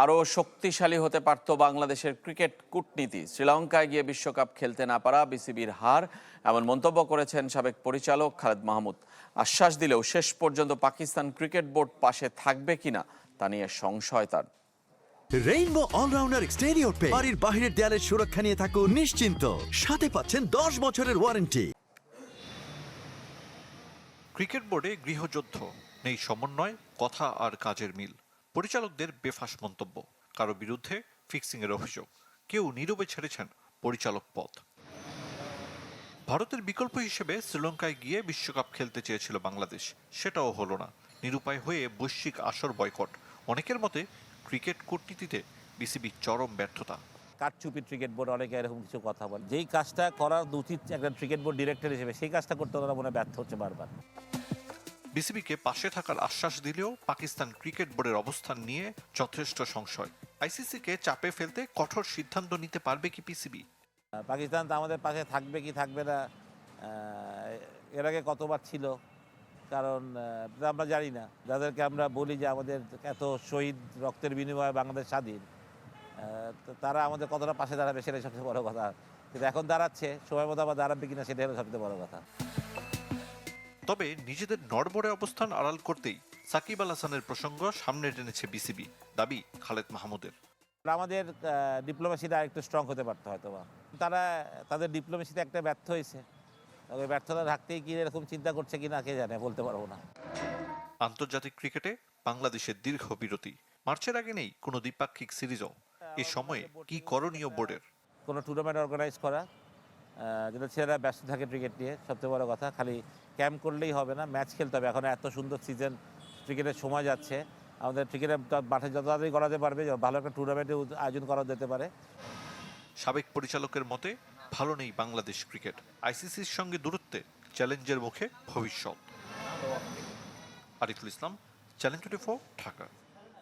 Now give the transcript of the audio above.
আরও শক্তিশালী হতে পারত বাংলাদেশের ক্রিকেট কূটনীতি। শ্রীলঙ্কায় গিয়ে বিশ্বকাপ খেলতে না পারা বিসিবির হার, এমন মন্তব্য করেছেন সাবেক পরিচালক খালেদ মাহমুদ। আশ্বাস দিলেও শেষ পর্যন্ত পাকিস্তান ক্রিকেট বোর্ড পাশে থাকবে কিনা তা নিয়ে সংশয় তার। রেইনবো অলরাউন্ডার এক্সটেরিয়র পেইন্ট বাড়ির বাহিরের দেয়ালের সুরক্ষা নিয়ে থাকুন নিশ্চিন্ত, সাথে পাচ্ছেন 10 বছরের ওয়ারেন্টি। ক্রিকেট বোর্ডে গৃহযুদ্ধ, নেই সমন্বয়, কথা আর কাজের মিল। পরিচালকদের বেফাঁস মন্তব্য, কারো বিরুদ্ধে ফিক্সিংয়ের অভিযোগ, কেউ নীরবে ছেড়েছেন পরিচালক পদ। ভারতের বিকল্প হিসেবে শ্রীলঙ্কায় গিয়ে বিশ্বকাপ খেলতে চেয়েছিল বাংলাদেশ, সেটাও হলো না। নিরুপায় হয়ে বৈশ্বিক আসর বয়কট। অনেকের মতে ক্রিকেট কূটনীতিতে বিসিবি চরম ব্যর্থতা। কারচুপি ক্রিকেট বোর্ড অনেকে এরকম কিছু কথা বলে, যেই কাজটা করার উচিত একটা ক্রিকেট বোর্ড ডিরেক্টর হিসেবে, সেই কাজটা করতে ওরা মনে ব্যর্থ হচ্ছে বারবার। বিসিবিকে পাশে থাকার আশ্বাস দিলেও পাকিস্তান ক্রিকেট বোর্ডের অবস্থান নিয়ে যথেষ্ট সংশয়। আইসিসিকে চাপে ফেলতে কঠোর সিদ্ধান্ত নিতে পারবে কি পিসিবি? পাকিস্তান তো আমাদের পাশে থাকবে কি থাকবে না এর আগে কতবার ছিল, কারণ আমরা জানি না। যাদেরকে আমরা বলি যে আমাদের এত শহীদ রক্তের বিনিময়ে বাংলাদেশ স্বাধীন, তারা আমাদের কতটা পাশে দাঁড়াবে সেটাই সবচেয়ে বড় কথা। কিন্তু এখন দাঁড়াচ্ছে, সময় মতো আবার দাঁড়াবে কিনা সেটাই হলো সবচেয়ে বড় কথা। তবে নিজেদের নড়বড়ে অবস্থান আড়াল করতেই সাকিব আল হাসানের প্রসঙ্গ সামনে টেনেছে বিসিবি, দাবি খালেদ মাহমুদের। আমাদের ডিপ্লোমেসিটা আরেকটু স্ট্রং হতে পারতো হয়তো বা। তারা তাদের ডিপ্লোমেসিতে একটা ব্যর্থ হয়েছে, ওই ব্যর্থতা ঢাকতেই কি এরকম চিন্তা করছে কিনা কে জানে, বলতে পারবো না। আন্তর্জাতিক ক্রিকেটে বাংলাদেশের দীর্ঘ বিরতি, মার্চের আগে নেই কোনো দ্বিপাক্ষিক সিরিজও। এ সময়ে কি করণীয় বোর্ডের? কোনো টুর্নামেন্ট অর্গানাইজ করা, যেটা ছেলেরা ব্যস্ত থাকে ক্রিকেট নিয়ে, সবচেয়ে বড় কথা। খালি ক্যাম্প করলেই হবে না, ম্যাচ খেলতে হবে। এখন এত সুন্দর সিজন, ক্রিকেটের সময় যাচ্ছে, আমাদের ক্রিকেটের মাঠে যত তাড়াতাড়ি করাতে পারবে, ভালো একটা টুর্নামেন্টের আয়োজন করা যেতে পারে। সাবেক পরিচালকের মতে ভালো নেই বাংলাদেশ ক্রিকেট, আইসিসির সঙ্গে দূরত্বে চ্যালেঞ্জের মুখে ভবিষ্যৎ। আরিফুল ইসলাম, চ্যানেল 24, ঢাকা।